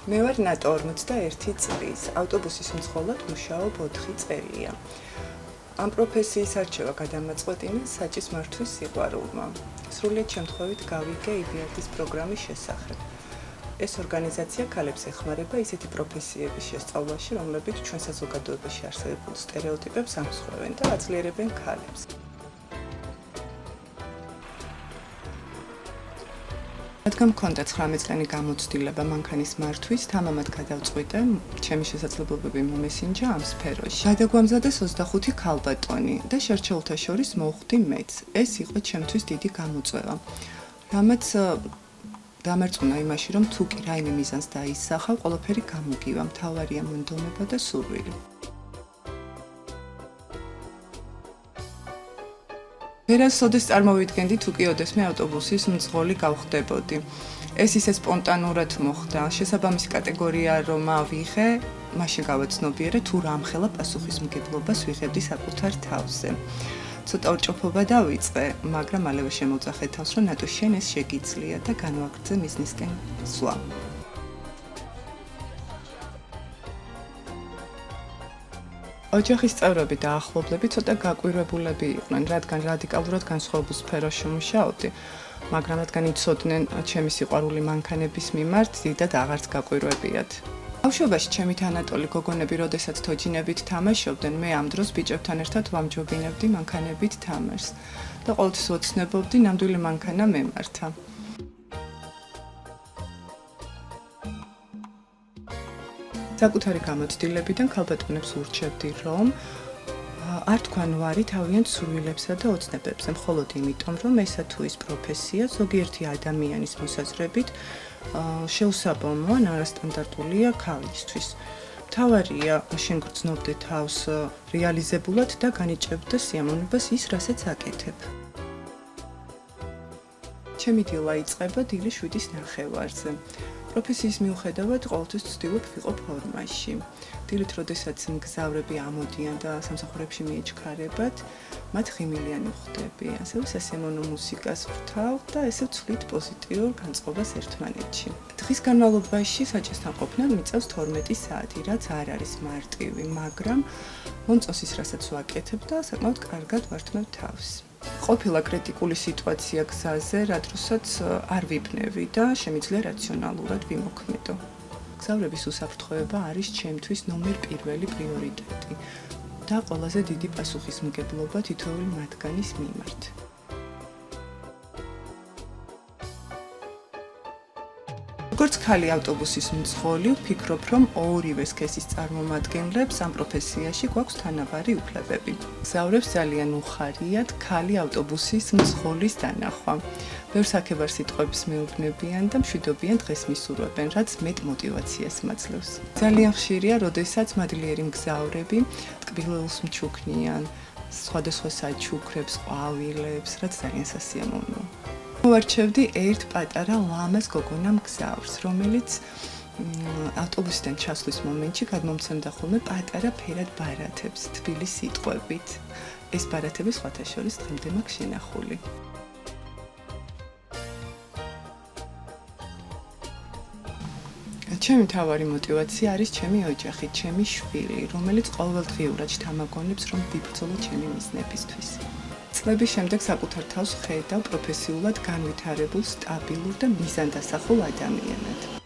მე ვარ ნატო 41 წლის, ავტობუსის მძღოლად მუშაობ 4 წელია. ამ პროფესიის არჩევა გადამაწყვეტინა საჭის მართვის სიყვარულმა. სრულიად შემთხვევით გავიგე IBRD-ის პროგრამის შესახებ. ეს ორგანიზაცია ქალებს ეხმარება ისეთი პროფესიების შესწავლაში, რომლებიც ჩვენ საზოგადოებაში არსებულ სტერეოტიპებს ამსხვავებენ და აძლიერებენ ქალებს. რადგან მქონდა 19 წლიანი გამოცდილება მანქანის მართვის, თამამად გადავწყვიტე ჩემი შესაძლებლობები მომესინჯა ამ სფეროში. გადაგვამზადეს 25 ქალბატონი და შერჩეულთა შორის მოვხვდი მეც. ეს იყო ჩემთვის დიდი გამოწვევა. რამაც დამერწმუნა იმაში, რომ თუ კი რაიმე მიზანს დაისახავ, ყველაფერი გამოგივა, მთავარია მონდომება და სურვილი. ვერასოდეს წარმოვიდგენდი თუ კი ოდესმე ავტობუსის მძღოლი გავხდებოდი. ეს ისე სპონტანურად მოხდა. შესაბამისი კატეგორია რომ ავიღე, მაშინ გავაცნობიერე თუ რამხელა პასუხისმგებლობას ვიღებდი საკუთარ თავზე. ცოტა ორჭოფობა დავიწყე, მაგრამ მალევე შემოძახე თავს, რომ ნატო შენ ეს შეგიძლია და განვაგრძე მიზნისკენ სვლა. ოჯახის წევრები და ახლობლები ცოტა გაკვირვებულები იყვნენ, რადგან რადიკალურად განსხვავებულ სფეროში მუშაობდი, მაგრამ რადგან იცოდნენ ჩემი სიყვარული მანქანების მიმართ, დიდად აღარც გაკვირვებიათ. ბავშვობაში ჩემი თანატოლი გოგონები, როდესაც თოჯინებით თამაშობდნენ, მე ამ დროს ბიჭებთან ერთად ვამჯობინებდი მანქანებით თამაშს და ყოველთვის ვოცნებობდი ნამდვილი მანქანა მემართა. საკუთარი გამოცდილებიდან ქალბატონებს ურჩევდი, რომ არ თქვან ვარი თავიანთ სურვილებსა და ოცნებებზე, მხოლოდ იმიტომ, რომ ესა თუ ის პროფესია ზოგიერთი ადამიანის მოსაზრებით შეუსაბამოა, არასტანდარტულია ქალისთვის. მთავარია შენ გრძნობდე თავს რეალიზებულად და განიჭებდე სიამოვნებას ის, რასაც აკეთებ. ჩემი დილა იწყება დილის 7-ის ნახევარზე. პროფესიის მიუხედავად ყოველთვის ვცდილობ ვიყო ფორმაში. დილით, როდესაც მგზავრები ამოდიან და სამსახურებში მიეჩქარებათ, მათ ღიმილიანი ვხვდები. ასევე სასიამოვნო მუსიკას ვრთავ და ესე ვცვლით პოზიტიურ განწყობას ერთმანეთში. დღის განმავლობაში საჭესთან ყოფნა მიწევს 12 საათი, რაც არ არის მარტივი, მაგრამ მომწონს ის, რასაც ვაკეთებ და საკმაოდ კარგად ვართმევ თავს. ყოფილა კრიტიკული სიტუაცია გზაზე, რა დროსაც არ ვიბნევი და შემიძლია რაციონალურად ვიმოქმედო. მგზავრების უსაფრთხოება არის ჩემთვის ნომერ პირველი პრიორიტეტი და ყველაზე დიდი პასუხისმგებლობა თითოეული მათგანის მიმართ. როგორც ქალი ავტობუსის მძღოლი, ვფიქრობ, რომ ორივე სქესის წარმომადგენლებს ამ პროფესიაში გვაქვს თანაბარი უფლებები. მგზავრებს ძალიან უხარიათ ქალი ავტობუსის მძღოლის დანახვა. ბევრ საქებარ სიტყვებს მეუბნებიან და მშვიდობიან დღეს მისურვებენ, რაც მეტ მოტივაციას მაძლევს. ძალიან ხშირია, როდესაც მადლიერი მგზავრები ტკბილელს მჩუქნიან, სხვადასხვა საჩუქრებს, ყვავილებს, რაც ძალიან სასიამოვნოა. მოვარჩევდი ერთ პატარა ლამაზ გოგონა მგზავრს, რომელიც ავტობუსიდან ჩასვლის მომენტში გადმომცემდა ხოლმე პატარა ფერად ბარათებს თბილი სიტყვებით. ეს ბარათები სხვათა შორის დღემდე მაქვს შენახული. ჩემი მთავარი მოტივაცია არის ჩემი ოჯახი, ჩემი შვილი, რომელიც ყოველდღიურად შთამაგონებს, რომ ვიბრძოლო ჩემი მიზნებისთვის. წლების შემდეგ საკუთარ თავს ხედავ პროფესიულად განვითარებულ, სტაბილურ და მიზანდასახულ ადამიანად.